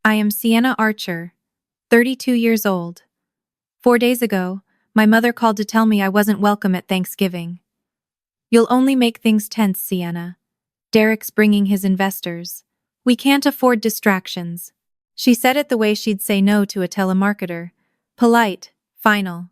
I am Sienna Archer, 32 years old. 4 days ago, my mother called to tell me I wasn't welcome at Thanksgiving. You'll only make things tense, Sienna. Derek's bringing his investors. We can't afford distractions. She said it the way she'd say no to a telemarketer. Polite, final.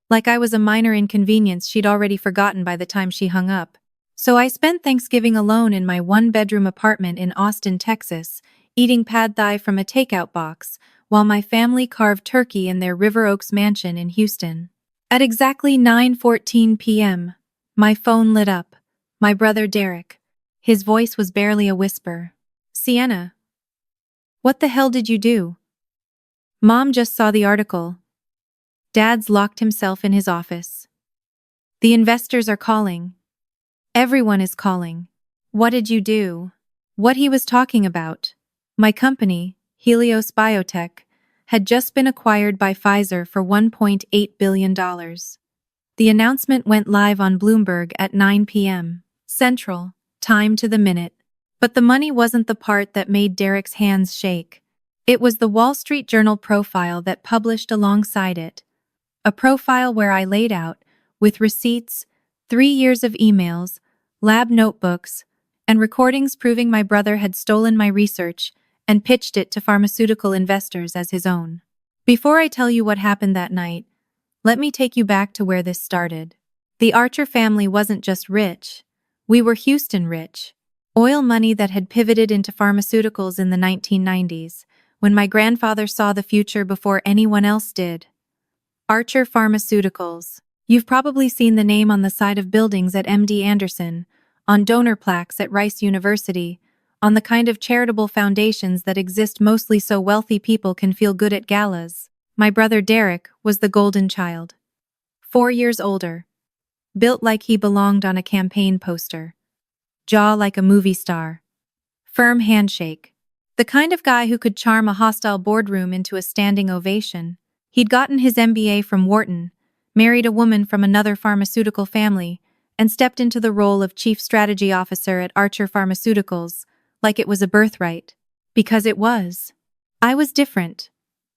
Like I was a minor inconvenience she'd already forgotten by the time she hung up. So I spent Thanksgiving alone in my one-bedroom apartment in Austin, Texas, eating pad thai from a takeout box, while my family carved turkey in their River Oaks mansion in Houston. At exactly 9:14 p.m., my phone lit up. My brother Derek. His voice was barely a whisper. Sienna. What the hell did you do? Mom just saw the article. Dad's locked himself in his office. The investors are calling. Everyone is calling. What did you do? What he was talking about. My company, Helios Biotech, had just been acquired by Pfizer for $1.8 billion. The announcement went live on Bloomberg at 9 p.m. Central, time to the minute. But the money wasn't the part that made Derek's hands shake. It was the Wall Street Journal profile that published alongside it. A profile where I laid out, with receipts, 3 years of emails, lab notebooks, and recordings proving my brother had stolen my research and pitched it to pharmaceutical investors as his own. Before I tell you what happened that night, let me take you back to where this started. The Archer family wasn't just rich. We were Houston rich. Oil money that had pivoted into pharmaceuticals in the 1990s, when my grandfather saw the future before anyone else did. Archer Pharmaceuticals. You've probably seen the name on the side of buildings at MD Anderson, on donor plaques at Rice University, on the kind of charitable foundations that exist mostly so wealthy people can feel good at galas. My brother Derek was the golden child. 4 years older. Built like he belonged on a campaign poster. Jaw like a movie star. Firm handshake. The kind of guy who could charm a hostile boardroom into a standing ovation. He'd gotten his MBA from Wharton, married a woman from another pharmaceutical family, and stepped into the role of Chief Strategy Officer at Archer Pharmaceuticals, like it was a birthright. Because it was. I was different.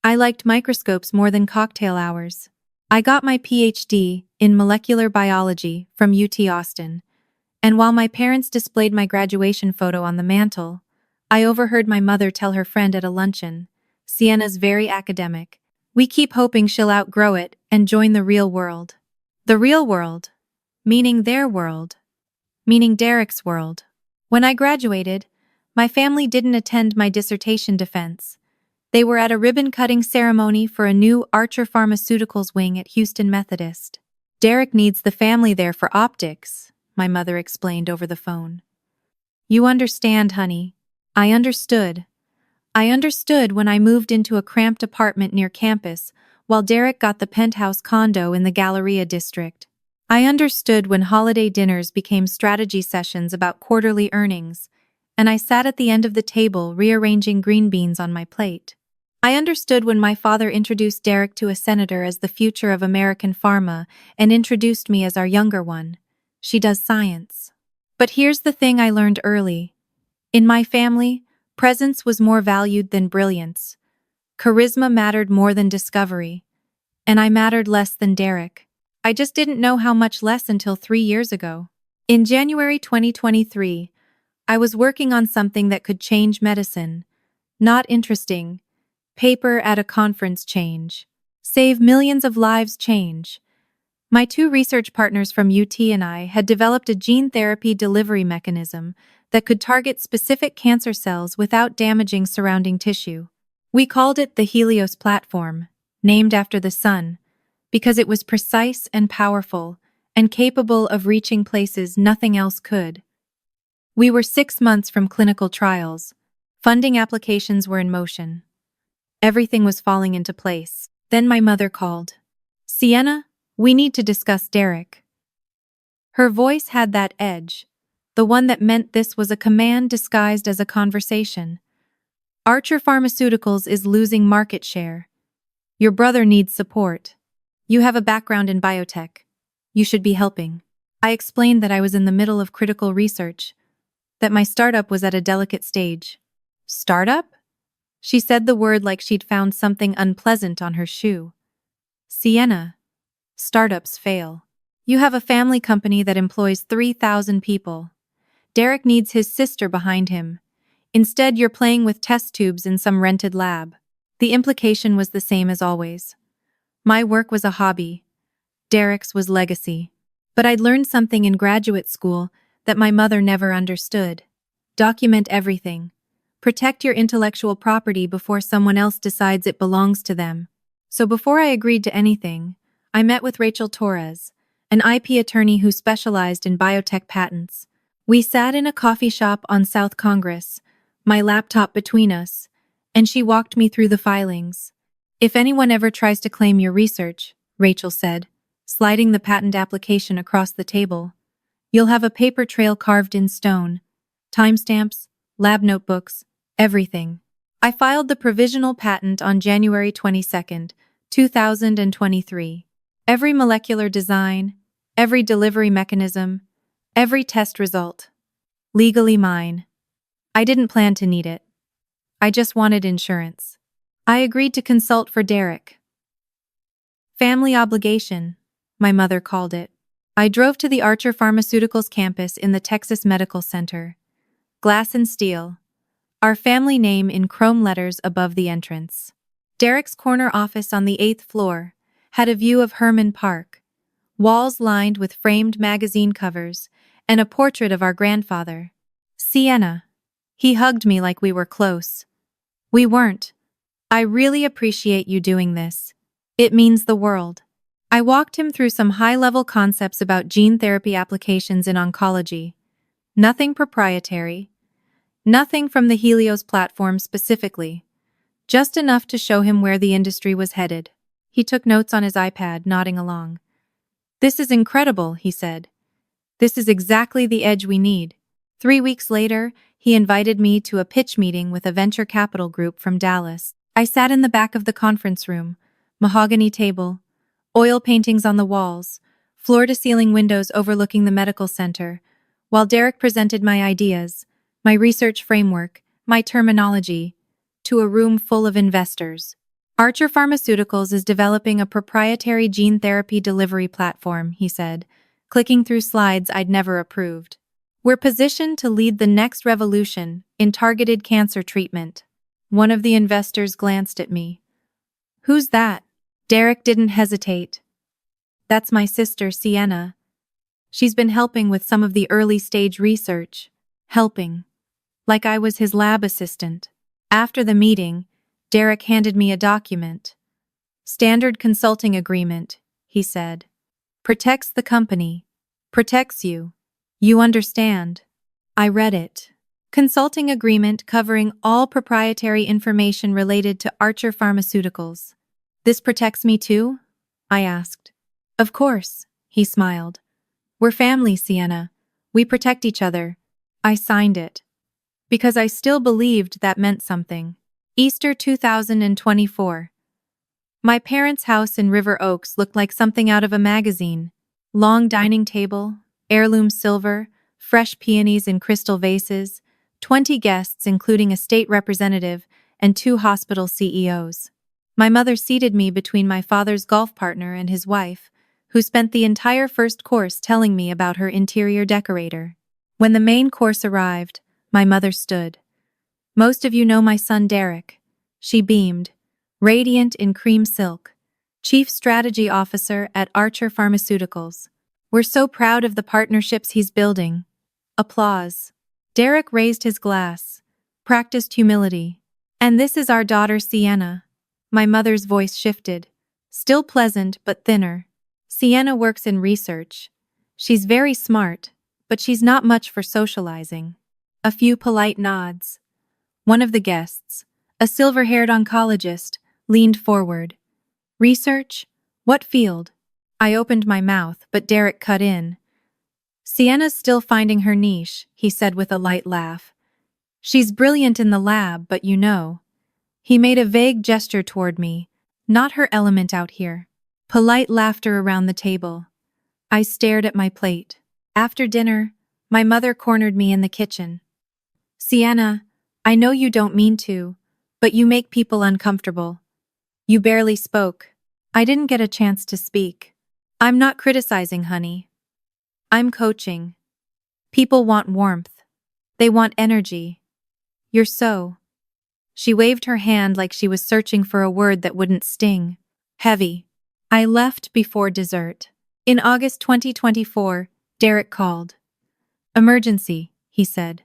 I liked microscopes more than cocktail hours. I got my PhD in molecular biology from UT Austin, and while my parents displayed my graduation photo on the mantle, I overheard my mother tell her friend at a luncheon, Sienna's very academic. We keep hoping she'll outgrow it and join the real world. The real world. Meaning their world. Meaning Derek's world. When I graduated, my family didn't attend my dissertation defense. They were at a ribbon-cutting ceremony for a new Archer Pharmaceuticals wing at Houston Methodist. Derek needs the family there for optics, my mother explained over the phone. You understand, honey. I understood. I understood when I moved into a cramped apartment near campus, while Derek got the penthouse condo in the Galleria district. I understood when holiday dinners became strategy sessions about quarterly earnings, and I sat at the end of the table rearranging green beans on my plate. I understood when my father introduced Derek to a senator as the future of American pharma and introduced me as our younger one. She does science. But here's the thing I learned early. In my family, presence was more valued than brilliance. Charisma mattered more than discovery. And I mattered less than Derek. I just didn't know how much less until 3 years ago. In January 2023, I was working on something that could change medicine. Not interesting. Paper at a conference change. Save millions of lives change. My 2 research partners from UT and I had developed a gene therapy delivery mechanism that could target specific cancer cells without damaging surrounding tissue. We called it the Helios platform, named after the sun, because it was precise and powerful and capable of reaching places nothing else could. We were 6 months from clinical trials. Funding applications were in motion. Everything was falling into place. Then my mother called. Sienna, we need to discuss Derek. Her voice had that edge, the one that meant this was a command disguised as a conversation. Archer Pharmaceuticals is losing market share. Your brother needs support. You have a background in biotech. You should be helping. I explained that I was in the middle of critical research, that my startup was at a delicate stage. Startup? She said the word like she'd found something unpleasant on her shoe. Sienna. Startups fail. You have a family company that employs 3,000 people. Derek needs his sister behind him. Instead, you're playing with test tubes in some rented lab. The implication was the same as always. My work was a hobby. Derek's was legacy. But I'd learned something in graduate school that my mother never understood. Document everything. Protect your intellectual property before someone else decides it belongs to them. So before I agreed to anything, I met with Rachel Torres, an IP attorney who specialized in biotech patents. We sat in a coffee shop on South Congress, my laptop between us, and she walked me through the filings. If anyone ever tries to claim your research, Rachel said, sliding the patent application across the table, you'll have a paper trail carved in stone. Timestamps, lab notebooks, everything. I filed the provisional patent on January 22, 2023. Every molecular design, every delivery mechanism, every test result. Legally mine. I didn't plan to need it. I just wanted insurance. I agreed to consult for Derek. Family obligation, my mother called it. I drove to the Archer Pharmaceuticals campus in the Texas Medical Center. Glass and steel. Our family name in chrome letters above the entrance. Derek's corner office on the 8th floor had a view of Herman Park, walls lined with framed magazine covers, and a portrait of our grandfather. Sienna. He hugged me like we were close. We weren't. I really appreciate you doing this. It means the world. I walked him through some high-level concepts about gene therapy applications in oncology. Nothing proprietary. Nothing from the Helios platform specifically. Just enough to show him where the industry was headed. He took notes on his iPad, nodding along. This is incredible, he said. This is exactly the edge we need. 3 weeks later, he invited me to a pitch meeting with a venture capital group from Dallas. I sat in the back of the conference room, mahogany table, oil paintings on the walls, floor-to-ceiling windows overlooking the medical center, while Derek presented my ideas, my research framework, my terminology, to a room full of investors. Archer Pharmaceuticals is developing a proprietary gene therapy delivery platform, he said, clicking through slides I'd never approved. We're positioned to lead the next revolution in targeted cancer treatment. One of the investors glanced at me. Who's that? Derek didn't hesitate. That's my sister, Sienna. She's been helping with some of the early-stage research. Helping. Like I was his lab assistant. After the meeting, Derek handed me a document. Standard consulting agreement, he said. Protects the company. Protects you. You understand. I read it. Consulting agreement covering all proprietary information related to Archer Pharmaceuticals. This protects me too? I asked. Of course, he smiled. We're family, Sienna. We protect each other. I signed it. Because I still believed that meant something. Easter 2024. My parents' house in River Oaks looked like something out of a magazine. Long dining table, heirloom silver, fresh peonies in crystal vases, 20 guests including a state representative and 2 hospital CEOs. My mother seated me between my father's golf partner and his wife, who spent the entire first course telling me about her interior decorator. When the main course arrived, my mother stood. Most of you know my son Derek. She beamed, radiant in cream silk. Chief Strategy Officer at Archer Pharmaceuticals. We're so proud of the partnerships he's building. Applause. Derek raised his glass, practiced humility. And this is our daughter Sienna. My mother's voice shifted, still pleasant but thinner. Sienna works in research. She's very smart, but she's not much for socializing. A few polite nods. One of the guests, a silver-haired oncologist, leaned forward. Research? What field? I opened my mouth, but Derek cut in. Sienna's still finding her niche, he said with a light laugh. She's brilliant in the lab, but you know. He made a vague gesture toward me. Not her element out here. Polite laughter around the table. I stared at my plate. After dinner, my mother cornered me in the kitchen. Sienna, I know you don't mean to, But you make people uncomfortable. You barely spoke. I didn't get a chance to speak. I'm not criticizing, honey. I'm coaching. People want warmth. They want energy. You're so. She waved her hand like she was searching for a word that wouldn't sting. Heavy. I left before dessert. In August 2024, Derek called. Emergency, he said.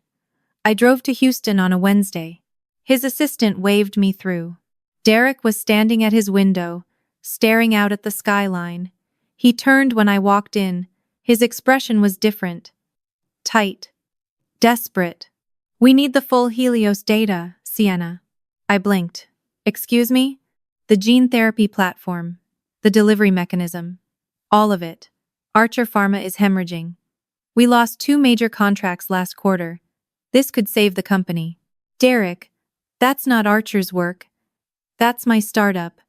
I drove to Houston on a Wednesday. His assistant waved me through. Derek was standing at his window, staring out at the skyline. He turned when I walked in. His expression was different. Tight. Desperate. We need the full Helios data, Sienna. I blinked. Excuse me? The gene therapy platform. The delivery mechanism. All of it. Archer Pharma is hemorrhaging. We lost 2 major contracts last quarter. This could save the company. Derek, that's not Archer's work. That's my startup.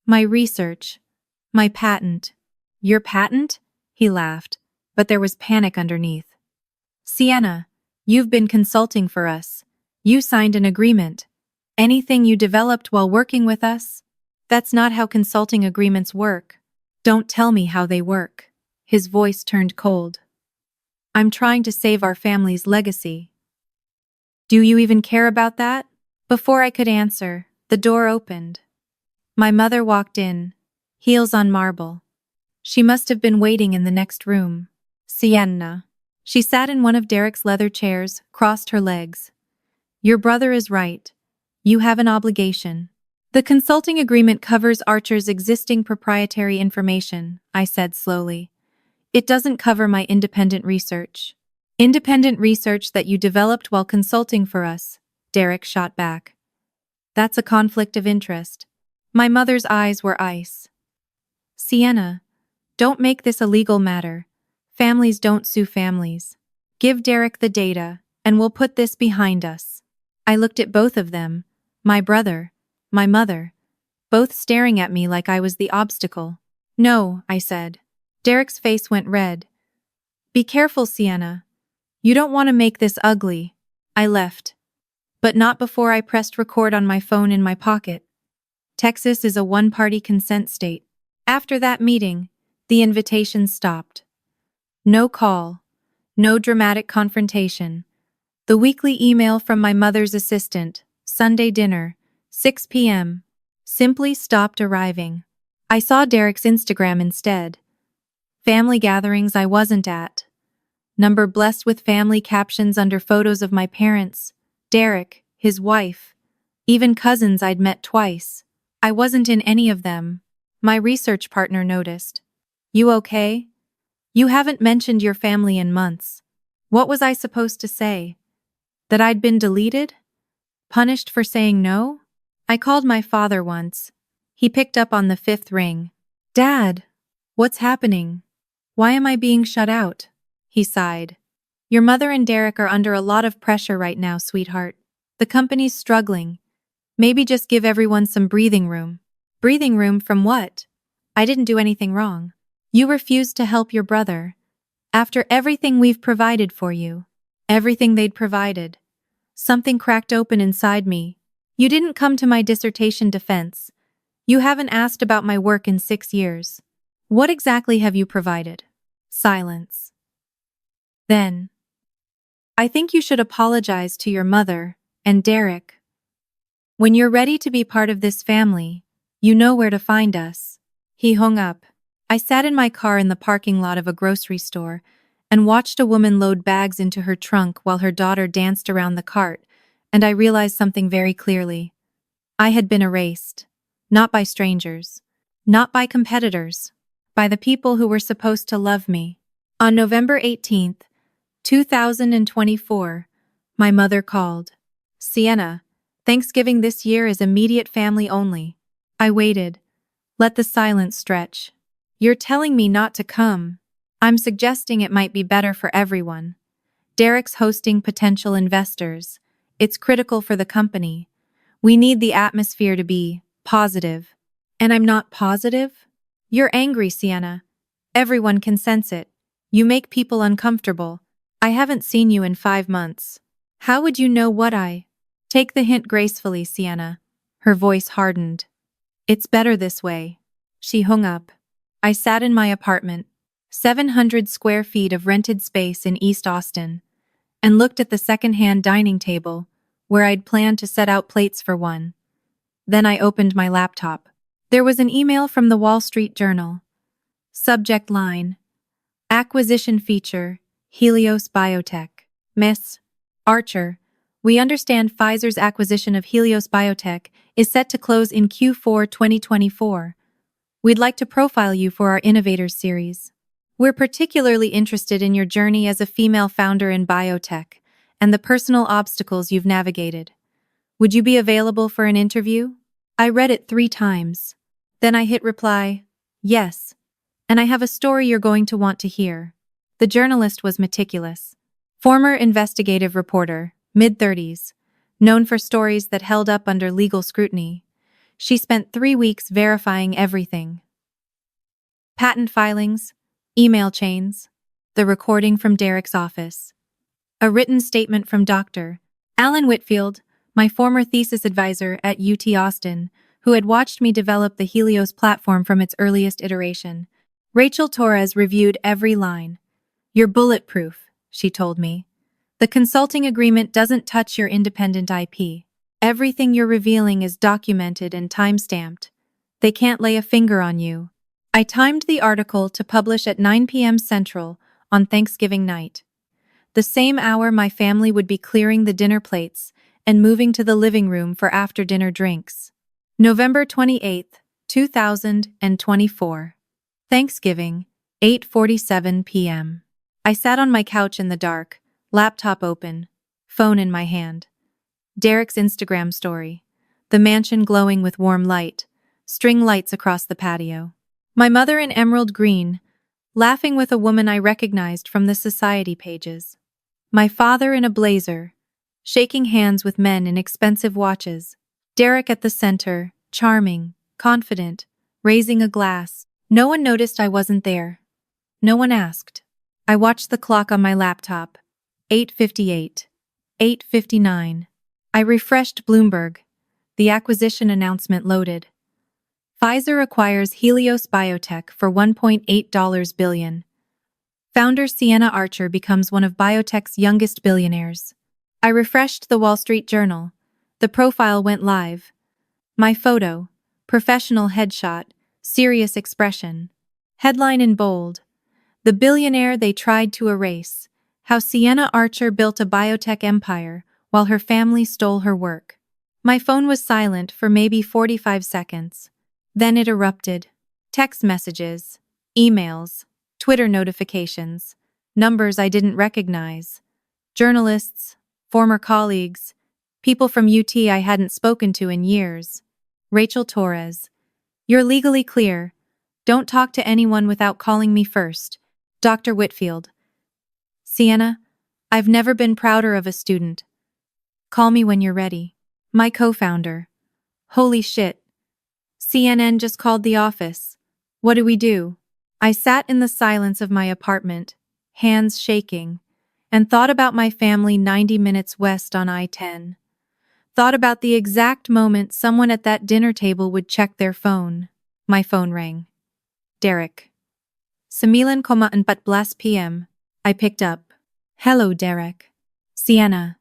My research. My patent. Your patent? He laughed, but there was panic underneath. Sienna, you've been consulting for us. You signed an agreement. Anything you developed while working with us? That's not how consulting agreements work. Don't tell me how they work. His voice turned cold. I'm trying to save our family's legacy. Do you even care about that? Before I could answer, the door opened. My mother walked in, heels on marble. She must have been waiting in the next room. Sienna. She sat in one of Derek's leather chairs, crossed her legs. Your brother is right. You have an obligation. The consulting agreement covers Archer's existing proprietary information, I said slowly. It doesn't cover my independent research. Independent research that you developed while consulting for us, Derek shot back. That's a conflict of interest. My mother's eyes were ice. Sienna, don't make this a legal matter. Families don't sue families. Give Derek the data, and we'll put this behind us. I looked at both of them, my brother, my mother, both staring at me like I was the obstacle. No, I said. Derek's face went red. Be careful, Sienna. You don't want to make this ugly. I left. But not before I pressed record on my phone in my pocket. Texas is a one-party consent state. After that meeting, the invitation stopped. No call. No dramatic confrontation. The weekly email from my mother's assistant, Sunday dinner, 6 p.m., simply stopped arriving. I saw Derek's Instagram instead. Family gatherings I wasn't at. Number blessed with family captions under photos of my parents, Derek, his wife, even cousins I'd met twice. I wasn't in any of them. My research partner noticed. You okay? You haven't mentioned your family in months. What was I supposed to say? That I'd been deleted? Punished for saying no? I called my father once. He picked up on the 5th ring. Dad, what's happening? Why am I being shut out? He sighed. Your mother and Derek are under a lot of pressure right now, sweetheart. The company's struggling. Maybe just give everyone some breathing room. Breathing room from what? I didn't do anything wrong. You refused to help your brother. After everything we've provided for you. Everything they'd provided. Something cracked open inside me. You didn't come to my dissertation defense. You haven't asked about my work in 6 years. What exactly have you provided? Silence. Then, I think you should apologize to your mother and Derek. When you're ready to be part of this family, you know where to find us. He hung up. I sat in my car in the parking lot of a grocery store and watched a woman load bags into her trunk while her daughter danced around the cart, and I realized something very clearly. I had been erased. Not by strangers. Not by competitors. By the people who were supposed to love me. On November 18th, 2024, my mother called. Sienna, Thanksgiving this year is immediate family only. I waited. Let the silence stretch. You're telling me not to come. I'm suggesting it might be better for everyone. Derek's hosting potential investors. It's critical for the company. We need the atmosphere to be positive. And I'm not positive? You're angry, Sienna. Everyone can sense it. You make people uncomfortable. I haven't seen you in 5 months. How would you know what I... Take the hint gracefully, Sienna. Her voice hardened. It's better this way. She hung up. I sat in my apartment, 700 square feet of rented space in East Austin, and looked at the second-hand dining table, where I'd planned to set out plates for one. Then I opened my laptop. There was an email from the Wall Street Journal. Subject line: Acquisition feature, Helios Biotech. Miss Archer, we understand Pfizer's acquisition of Helios Biotech is set to close in Q4 2024. We'd like to profile you for our Innovators series. We're particularly interested in your journey as a female founder in biotech and the personal obstacles you've navigated. Would you be available for an interview? I read it 3 times. Then I hit reply, yes. And I have a story you're going to want to hear. The journalist was meticulous. Former investigative reporter, mid-30s, known for stories that held up under legal scrutiny. She spent 3 weeks verifying everything. Patent filings, email chains, the recording from Derek's office, a written statement from Dr. Alan Whitfield, my former thesis advisor at UT Austin, who had watched me develop the Helios platform from its earliest iteration. Rachel Torres reviewed every line. You're bulletproof, she told me. The consulting agreement doesn't touch your independent IP. Everything you're revealing is documented and time-stamped. They can't lay a finger on you. I timed the article to publish at 9 p.m. Central on Thanksgiving night. The same hour my family would be clearing the dinner plates and moving to the living room for after-dinner drinks. November 28, 2024. Thanksgiving, 8:47 p.m. I sat on my couch in the dark, laptop open, phone in my hand. Derek's Instagram story. The mansion glowing with warm light, string lights across the patio. My mother in emerald green, laughing with a woman I recognized from the society pages. My father in a blazer, shaking hands with men in expensive watches. Derek at the center, charming, confident, raising a glass. No one noticed I wasn't there. No one asked. I watched the clock on my laptop. 8:58. 8:59. I refreshed Bloomberg. The acquisition announcement loaded. Pfizer acquires Helios Biotech for $1.8 billion. Founder Sienna Archer becomes one of biotech's youngest billionaires. I refreshed the Wall Street Journal. The profile went live. My photo, professional headshot, serious expression. Headline in bold: The billionaire they tried to erase. How Sienna Archer built a biotech empire while her family stole her work. My phone was silent for maybe 45 seconds. Then it erupted. Text messages, emails, Twitter notifications, numbers I didn't recognize. Journalists, former colleagues, people from UT I hadn't spoken to in years. Rachel Torres. You're legally clear. Don't talk to anyone without calling me first. Dr. Whitfield. Sienna, I've never been prouder of a student. Call me when you're ready. My co-founder. Holy shit. CNN just called the office. What do we do? I sat in the silence of my apartment, hands shaking, and thought about my family 90 minutes west on I-10. Thought about the exact moment someone at that dinner table would check their phone. My phone rang. Derek. 9:14 p.m. I picked up. Hello, Derek. Sienna.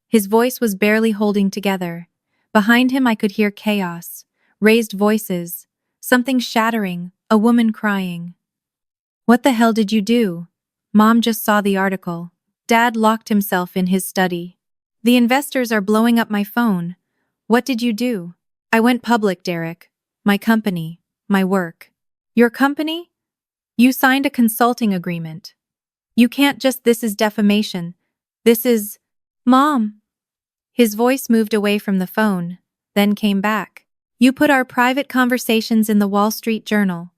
His voice was barely holding together. Behind him I could hear chaos, raised voices, something shattering, a woman crying. What the hell did you do? Mom just saw the article. Dad locked himself in his study. The investors are blowing up my phone. What did you do? I went public, Derek. My company, my work. Your company? You signed a consulting agreement. You can't just, this is defamation. This is… Mom! His voice moved away from the phone, then came back. You put our private conversations in the Wall Street Journal.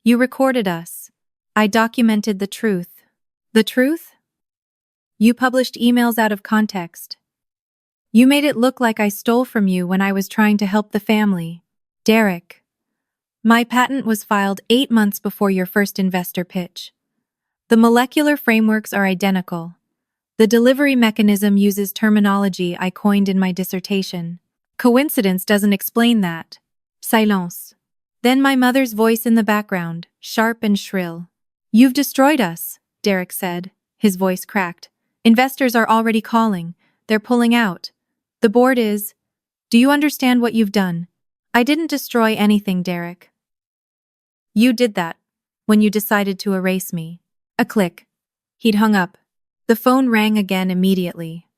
You recorded us. I documented the truth. The truth? You published emails out of context. You made it look like I stole from you when I was trying to help the family. Derek. My patent was filed 8 months before your first investor pitch. The molecular frameworks are identical. The delivery mechanism uses terminology I coined in my dissertation. Coincidence doesn't explain that. Silence. Then my mother's voice in the background, sharp and shrill. You've destroyed us, Derek said. His voice cracked. Investors are already calling. They're pulling out. The board is. Do you understand what you've done? I didn't destroy anything, Derek. You did that when you decided to erase me. A click. He'd hung up. The phone rang again immediately.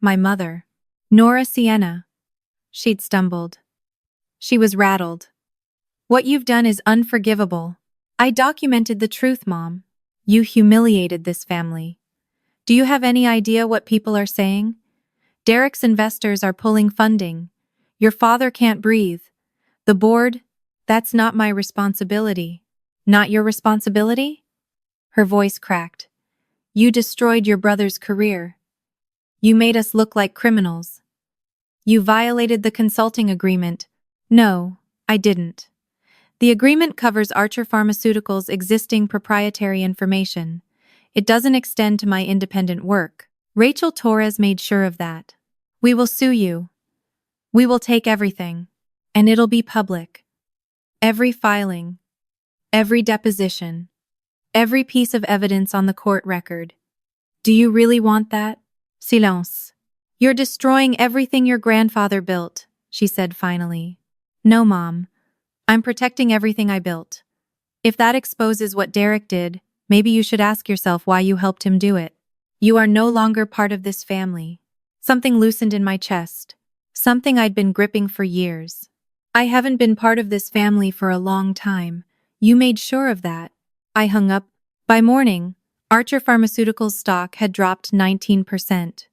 My mother. Nora Sienna. She'd stumbled. She was rattled. What you've done is unforgivable. I documented the truth, Mom. You humiliated this family. Do you have any idea what people are saying? Derek's investors are pulling funding. Your father can't breathe. The board, that's not my responsibility. Not your responsibility? Her voice cracked. You destroyed your brother's career. You made us look like criminals. You violated the consulting agreement. No, I didn't. The agreement covers Archer Pharmaceuticals' existing proprietary information. It doesn't extend to my independent work. Rachel Torres made sure of that. We will sue you. We will take everything. And it'll be public. Every filing. Every deposition. Every piece of evidence on the court record. Do you really want that? Silence. You're destroying everything your grandfather built, she said finally. No, Mom. I'm protecting everything I built. If that exposes what Derek did, maybe you should ask yourself why you helped him do it. You are no longer part of this family. Something loosened in my chest. Something I'd been gripping for years. I haven't been part of this family for a long time. You made sure of that. I hung up. By morning, Archer Pharmaceuticals stock had dropped 19%.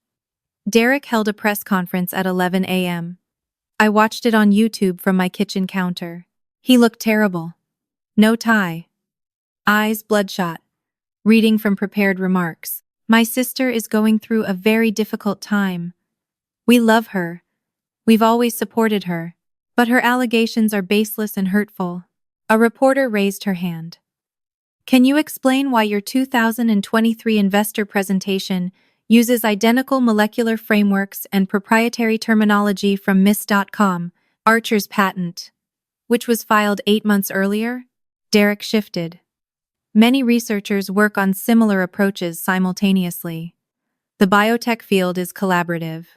Derek held a press conference at 11 a.m. I watched it on YouTube from my kitchen counter. He looked terrible. No tie. Eyes bloodshot. Reading from prepared remarks. My sister is going through a very difficult time. We love her. We've always supported her. But her allegations are baseless and hurtful. A reporter raised her hand. Can you explain why your 2023 investor presentation uses identical molecular frameworks and proprietary terminology from Miss.com, Archer's patent, which was filed 8 months earlier? Derek shifted. Many researchers work on similar approaches simultaneously. The biotech field is collaborative.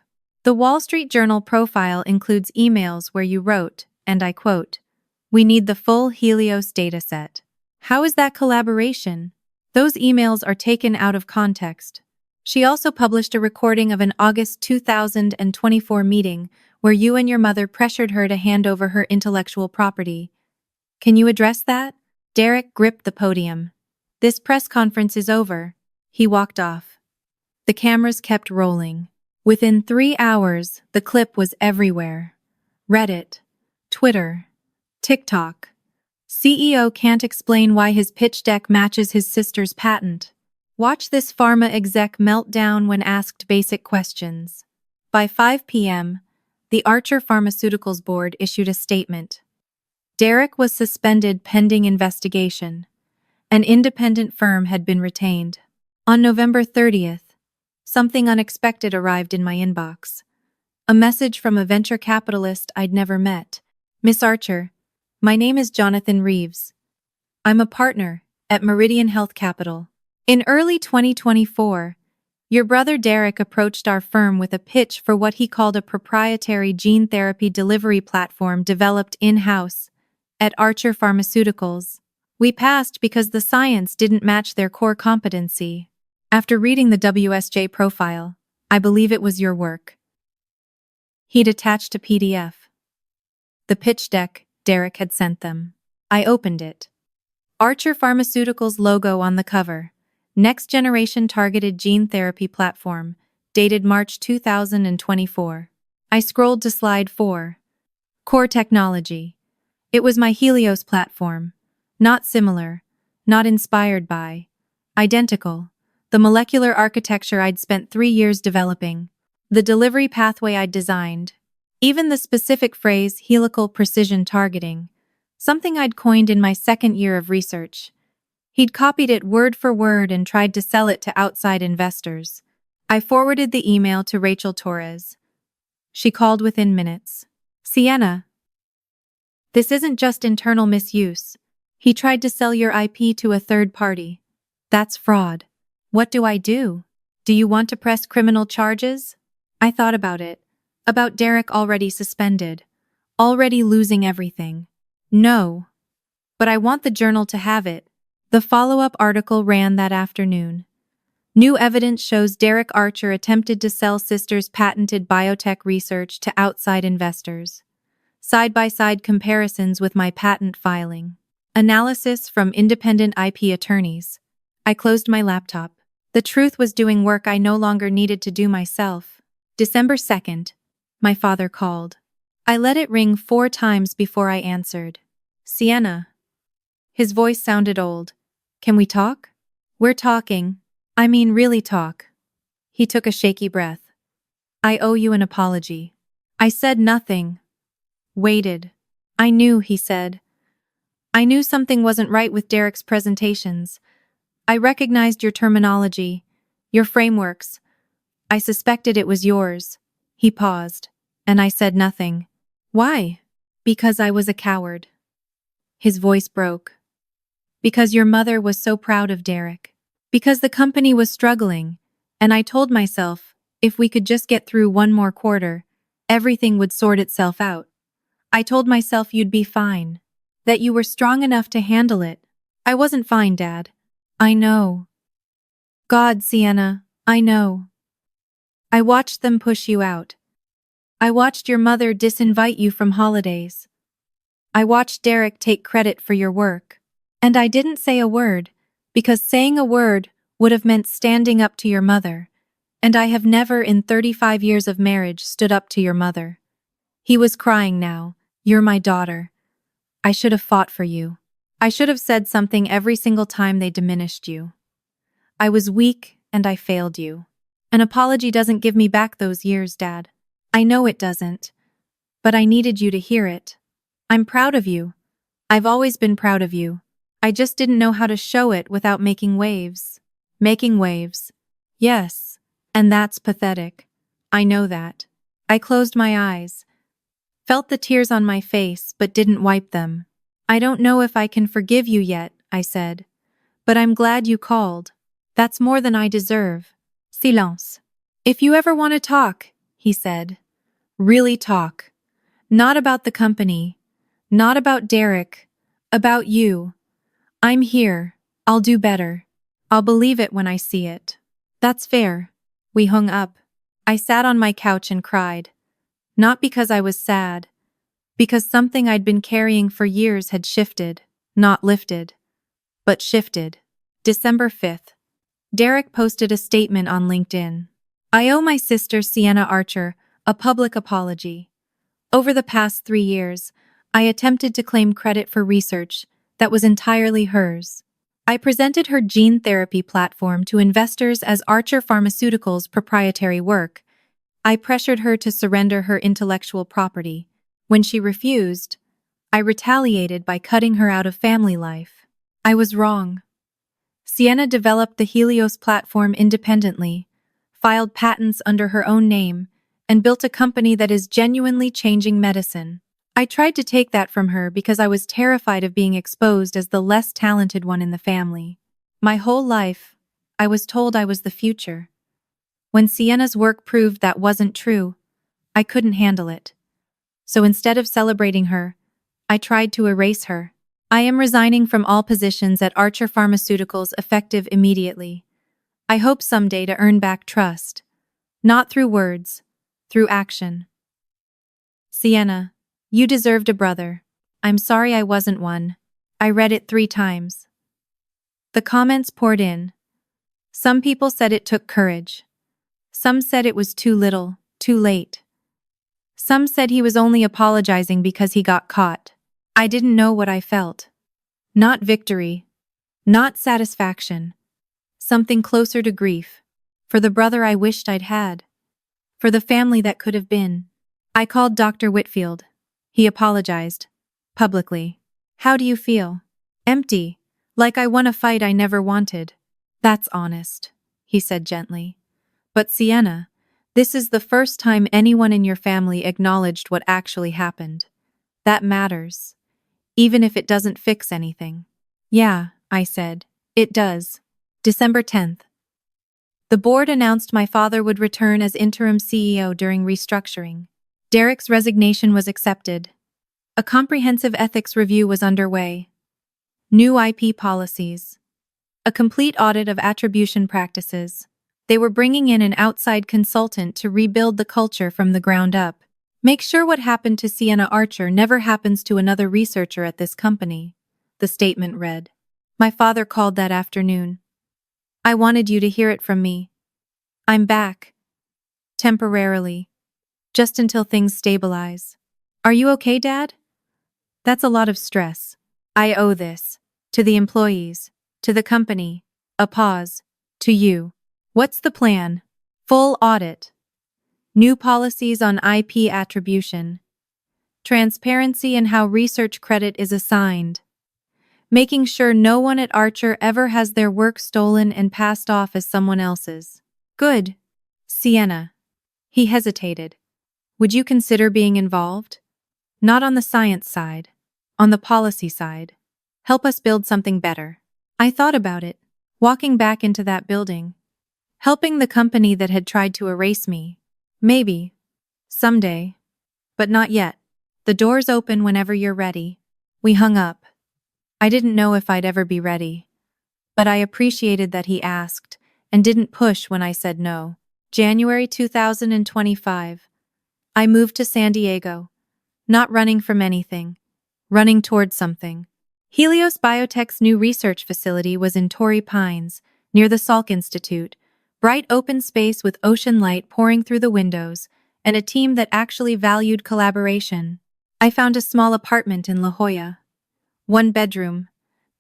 The Wall Street Journal profile includes emails where you wrote, and I quote, "We need the full Helios dataset." How is that collaboration? Those emails are taken out of context. She also published a recording of an August 2024 meeting where you and your mother pressured her to hand over her intellectual property. Can you address that? Derek gripped the podium. This press conference is over. He walked off. The cameras kept rolling. Within 3 hours, the clip was everywhere. Reddit, Twitter, TikTok. CEO can't explain why his pitch deck matches his sister's patent. Watch this pharma exec melt down when asked basic questions. By 5 p.m., the Archer Pharmaceuticals board issued a statement. Derek was suspended pending investigation. An independent firm had been retained. On November 30th, something unexpected arrived in my inbox. A message from a venture capitalist I'd never met. Miss Archer, my name is Jonathan Reeves. I'm a partner at Meridian Health Capital. In early 2024, your brother Derek approached our firm with a pitch for what he called a proprietary gene therapy delivery platform developed in-house at Archer Pharmaceuticals. We passed because the science didn't match their core competency. After reading the WSJ profile, I believe it was your work. He'd attached a PDF. The pitch deck Derek had sent them. I opened it. Archer Pharmaceuticals logo on the cover. Next Generation Targeted Gene Therapy Platform, dated March 2024. I scrolled to slide 4. Core technology. It was my Helios platform. Not similar. Not inspired by. Identical. The molecular architecture I'd spent 3 years developing. The delivery pathway I'd designed. Even the specific phrase helical precision targeting. Something I'd coined in my second year of research. He'd copied it word for word and tried to sell it to outside investors. I forwarded the email to Rachel Torres. She called within minutes. Sienna, this isn't just internal misuse. He tried to sell your IP to a third party. That's fraud. What do I do? Do you want to press criminal charges? I thought about it. About Derek already suspended. Already losing everything. No. But I want the journal to have it. The follow-up article ran that afternoon. New evidence shows Derek Archer attempted to sell sister's patented biotech research to outside investors. Side-by-side comparisons with my patent filing. Analysis from independent IP attorneys. I closed my laptop. The truth was doing work I no longer needed to do myself. December 2nd. My father called. I let it ring 4 times before I answered. Sienna. His voice sounded old. Can we talk? We're talking. I mean really talk. He took a shaky breath. I owe you an apology. I said nothing. Waited. I knew, he said. I knew something wasn't right with Derek's presentations. I recognized your terminology, your frameworks. I suspected it was yours. He paused, and I said nothing. Why? Because I was a coward. His voice broke. Because your mother was so proud of Derek. Because the company was struggling, and I told myself, if we could just get through one more quarter, everything would sort itself out. I told myself you'd be fine, that you were strong enough to handle it. I wasn't fine, Dad. I know. God, Sienna, I know. I watched them push you out. I watched your mother disinvite you from holidays. I watched Derek take credit for your work. And I didn't say a word, because saying a word would have meant standing up to your mother. And I have never in 35 years of marriage stood up to your mother. He was crying now. You're my daughter. I should have fought for you. I should have said something every single time they diminished you. I was weak and I failed you. An apology doesn't give me back those years, Dad. I know it doesn't. But I needed you to hear it. I'm proud of you. I've always been proud of you. I just didn't know how to show it without making waves. Making waves. Yes. And that's pathetic. I know that. I closed my eyes. Felt the tears on my face, but didn't wipe them. I don't know if I can forgive you yet, I said. But I'm glad you called. That's more than I deserve. Silence. If you ever want to talk, he said. Really talk. Not about the company. Not about Derek. About you. I'm here. I'll do better. I'll believe it when I see it. That's fair. We hung up. I sat on my couch and cried. Not because I was sad. Because something I'd been carrying for years had shifted. Not lifted. But shifted. December 5th. Derek posted a statement on LinkedIn. I owe my sister Sienna Archer a public apology. Over the past 3 years, I attempted to claim credit for research that was entirely hers. I presented her gene therapy platform to investors as Archer Pharmaceuticals' proprietary work. I pressured her to surrender her intellectual property. When she refused, I retaliated by cutting her out of family life. I was wrong. Sienna developed the Helios platform independently, filed patents under her own name, and built a company that is genuinely changing medicine. I tried to take that from her because I was terrified of being exposed as the less talented one in the family. My whole life, I was told I was the future. When Sienna's work proved that wasn't true, I couldn't handle it. So instead of celebrating her, I tried to erase her. I am resigning from all positions at Archer Pharmaceuticals effective immediately. I hope someday to earn back trust. Not through words, through action. Sienna, you deserved a brother. I'm sorry I wasn't one. I read it 3 times. The comments poured in. Some people said it took courage. Some said it was too little, too late. Some said he was only apologizing because he got caught. I didn't know what I felt. Not victory. Not satisfaction. Something closer to grief. For the brother I wished I'd had. For the family that could have been. I called Dr. Whitfield. He apologized. Publicly. How do you feel? Empty. Like I won a fight I never wanted. That's honest, he said gently. But Sienna, This is the first time anyone in your family acknowledged what actually happened. That matters, even if it doesn't fix anything. Yeah, I said. It does. December 10th. The board announced my father would return as interim CEO during restructuring. Derek's resignation was accepted. A comprehensive ethics review was underway. New IP policies. A complete audit of attribution practices. They were bringing in an outside consultant to rebuild the culture from the ground up. Make sure what happened to Sienna Archer never happens to another researcher at this company, the statement read. My father called that afternoon. I wanted you to hear it from me. I'm back. Temporarily. Just until things stabilize. Are you okay, Dad? That's a lot of stress. I owe this. To the employees. To the company. A pause. To you. What's the plan? Full audit. New policies on IP attribution. Transparency in how research credit is assigned. Making sure no one at Archer ever has their work stolen and passed off as someone else's. Good. Sienna. He hesitated. Would you consider being involved? Not on the science side. On the policy side. Help us build something better. I thought about it. Walking back into that building. Helping the company that had tried to erase me. Maybe. Someday. But not yet. The door's open whenever you're ready. We hung up. I didn't know if I'd ever be ready. But I appreciated that he asked, and didn't push when I said no. January 2025. I moved to San Diego. Not running from anything. Running towards something. Helios Biotech's new research facility was in Torrey Pines, near the Salk Institute. Bright open space with ocean light pouring through the windows, and a team that actually valued collaboration. I found a small apartment in La Jolla. 1 bedroom.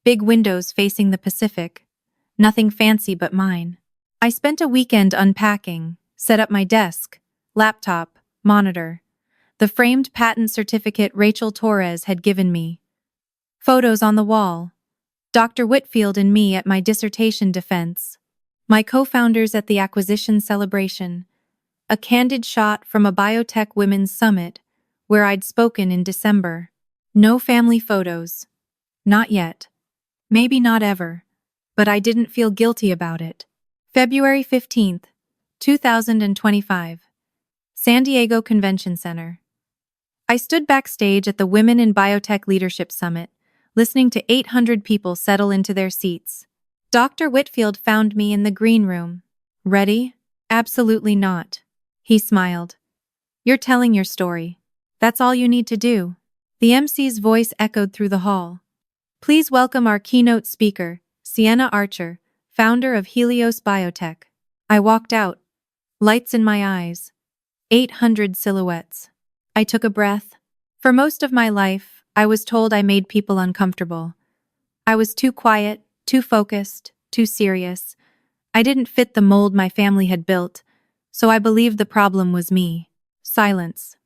Big windows facing the Pacific. Nothing fancy but mine. I spent a weekend unpacking, set up my desk, laptop, monitor. The framed patent certificate Rachel Torres had given me. Photos on the wall. Dr. Whitfield and me at my dissertation defense. My co-founders at the acquisition celebration. A candid shot from a biotech women's summit, where I'd spoken in December. No family photos. Not yet. Maybe not ever. But I didn't feel guilty about it. February 15th, 2025. San Diego Convention Center. I stood backstage at the Women in Biotech Leadership Summit, listening to 800 people settle into their seats. Dr. Whitfield found me in the green room. Ready? Absolutely not. He smiled. You're telling your story. That's all you need to do. The MC's voice echoed through the hall. Please welcome our keynote speaker, Sienna Archer, founder of Helios Biotech. I walked out. Lights in my eyes. 800 silhouettes. I took a breath. For most of my life, I was told I made people uncomfortable. I was too quiet, too focused, too serious. I didn't fit the mold my family had built, so I believed the problem was me. Silence.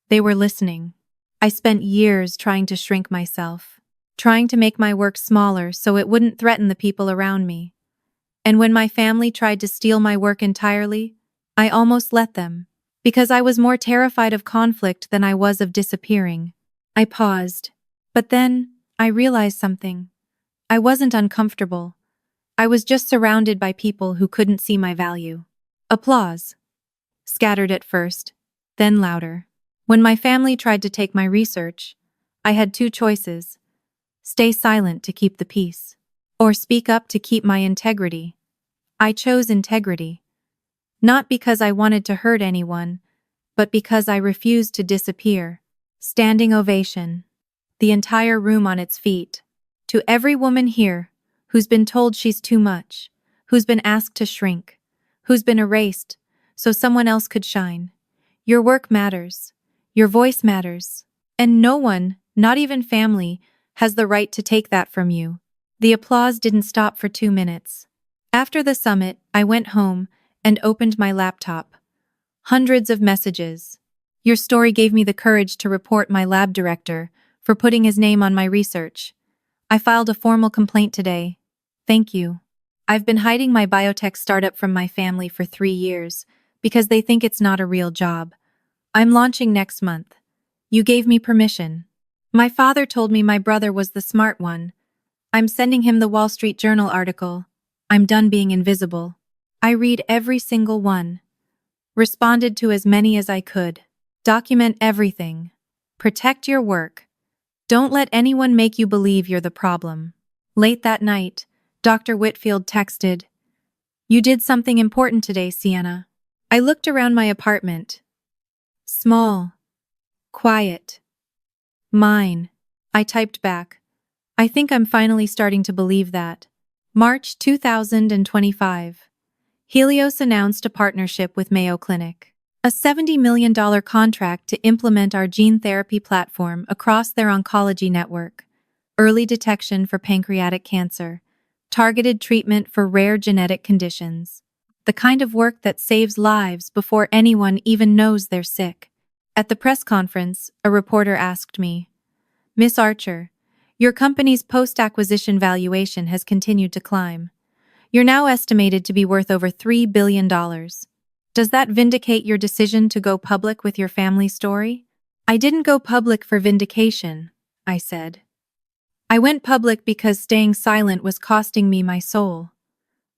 They were listening. I spent years trying to shrink myself, trying to make my work smaller so it wouldn't threaten the people around me. And when my family tried to steal my work entirely, I almost let them, because I was more terrified of conflict than I was of disappearing. I paused. But then, I realized something. I wasn't uncomfortable. I was just surrounded by people who couldn't see my value. Applause. Scattered at first, then louder. When my family tried to take my research, I had 2 choices. Stay silent to keep the peace, or speak up to keep my integrity. I chose integrity. Not because I wanted to hurt anyone, but because I refused to disappear. Standing ovation. The entire room on its feet. To every woman here, who's been told she's too much, who's been asked to shrink, who's been erased, so someone else could shine. Your work matters. Your voice matters. And no one, not even family, has the right to take that from you. The applause didn't stop for 2 minutes. After the summit, I went home and opened my laptop. Hundreds of messages. Your story gave me the courage to report my lab director for putting his name on my research. I filed a formal complaint today. Thank you. I've been hiding my biotech startup from my family for 3 years, because they think it's not a real job. I'm launching next month. You gave me permission. My father told me my brother was the smart one. I'm sending him the Wall Street Journal article. I'm done being invisible. I read every single one. Responded to as many as I could. Document everything. Protect your work. Don't let anyone make you believe you're the problem. Late that night, Dr. Whitfield texted, "You did something important today, Sienna." I looked around my apartment. Small. Quiet. Mine. I typed back, "I think I'm finally starting to believe that." March 2025. Helios announced a partnership with Mayo Clinic. A $70 million contract to implement our gene therapy platform across their oncology network. Early detection for pancreatic cancer. Targeted treatment for rare genetic conditions. The kind of work that saves lives before anyone even knows they're sick. At the press conference, a reporter asked me, "Miss Archer, your company's post-acquisition valuation has continued to climb. You're now estimated to be worth over $3 billion. Does that vindicate your decision to go public with your family story?" "I didn't go public for vindication," I said. "I went public because staying silent was costing me my soul.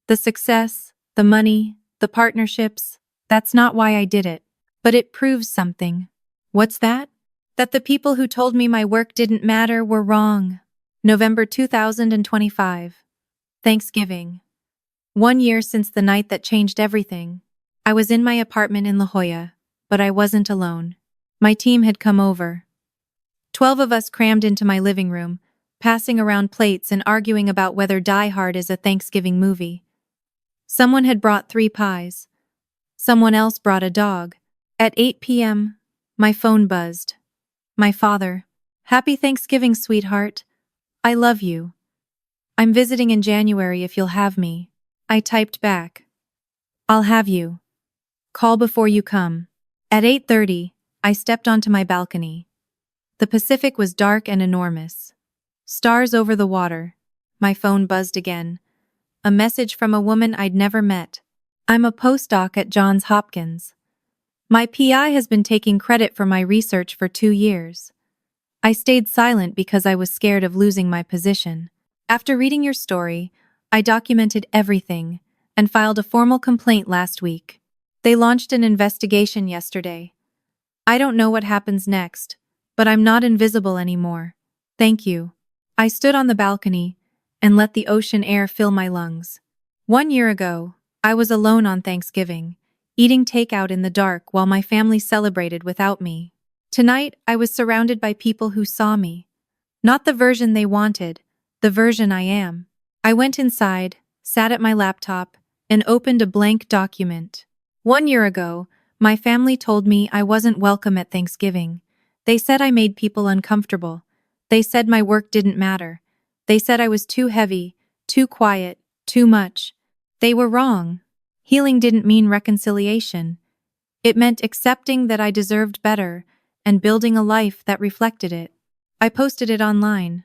The success, the money, the partnerships, that's not why I did it. But it proves something." "What's that?" "That the people who told me my work didn't matter were wrong." November 2025. Thanksgiving. 1 year since the night that changed everything. I was in my apartment in La Jolla, but I wasn't alone. My team had come over. 12 of us crammed into my living room, passing around plates and arguing about whether Die Hard is a Thanksgiving movie. Someone had brought 3 pies. Someone else brought a dog. At 8 p.m., my phone buzzed. My father. "Happy Thanksgiving, sweetheart. I love you. I'm visiting in January if you'll have me." I typed back, "I'll have you. Call before you come." At 8:30, I stepped onto my balcony. The Pacific was dark and enormous. Stars over the water. My phone buzzed again. A message from a woman I'd never met. "I'm a postdoc at Johns Hopkins. My PI has been taking credit for my research for 2 years. I stayed silent because I was scared of losing my position. After reading your story, I documented everything and filed a formal complaint last week. They launched an investigation yesterday. I don't know what happens next, but I'm not invisible anymore. Thank you." I stood on the balcony and let the ocean air fill my lungs. 1 year ago, I was alone on Thanksgiving, eating takeout in the dark while my family celebrated without me. Tonight, I was surrounded by people who saw me. Not the version they wanted, the version I am. I went inside, sat at my laptop, and opened a blank document. 1 year ago, my family told me I wasn't welcome at Thanksgiving. They said I made people uncomfortable. They said my work didn't matter. They said I was too heavy, too quiet, too much. They were wrong. Healing didn't mean reconciliation. It meant accepting that I deserved better and building a life that reflected it. I posted it online.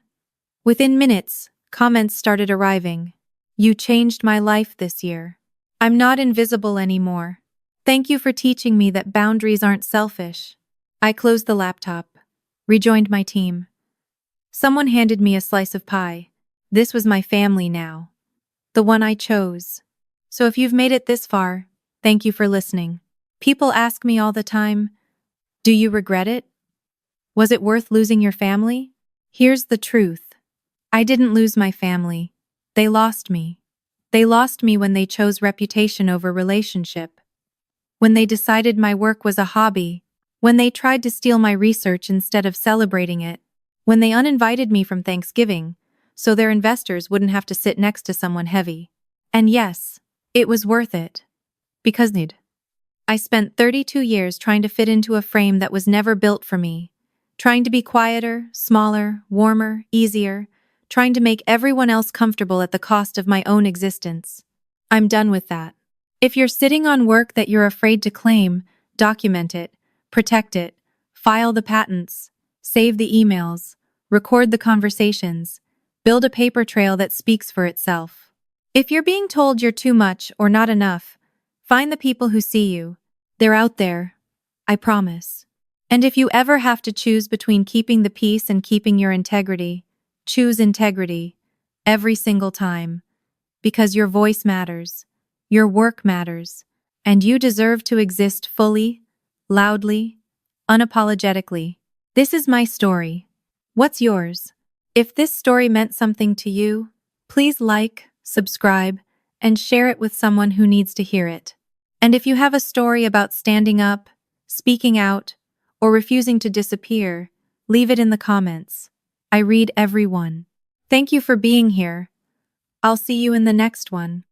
Within minutes, comments started arriving. "You changed my life this year. I'm not invisible anymore. Thank you for teaching me that boundaries aren't selfish." I closed the laptop, rejoined my team. Someone handed me a slice of pie. This was my family now. The one I chose. So if you've made it this far, thank you for listening. People ask me all the time, "Do you regret it? Was it worth losing your family?" Here's the truth. I didn't lose my family. They lost me. They lost me when they chose reputation over relationship. When they decided my work was a hobby. When they tried to steal my research instead of celebrating it. When they uninvited me from Thanksgiving, so their investors wouldn't have to sit next to someone heavy. And yes, it was worth it. Because I spent 32 years trying to fit into a frame that was never built for me. Trying to be quieter, smaller, warmer, easier. Trying to make everyone else comfortable at the cost of my own existence. I'm done with that. If you're sitting on work that you're afraid to claim, document it, protect it, file the patents, save the emails, record the conversations, build a paper trail that speaks for itself. If you're being told you're too much or not enough, find the people who see you, They're out there, I promise. And if you ever have to choose between keeping the peace and keeping your integrity, choose integrity every single time. Because your voice matters, your work matters, and you deserve to exist fully, loudly, unapologetically. This is my story. What's yours? If this story meant something to you, please like, subscribe, and share it with someone who needs to hear it. And if you have a story about standing up, speaking out, or refusing to disappear, leave it in the comments. I read every one. Thank you for being here. I'll see you in the next one.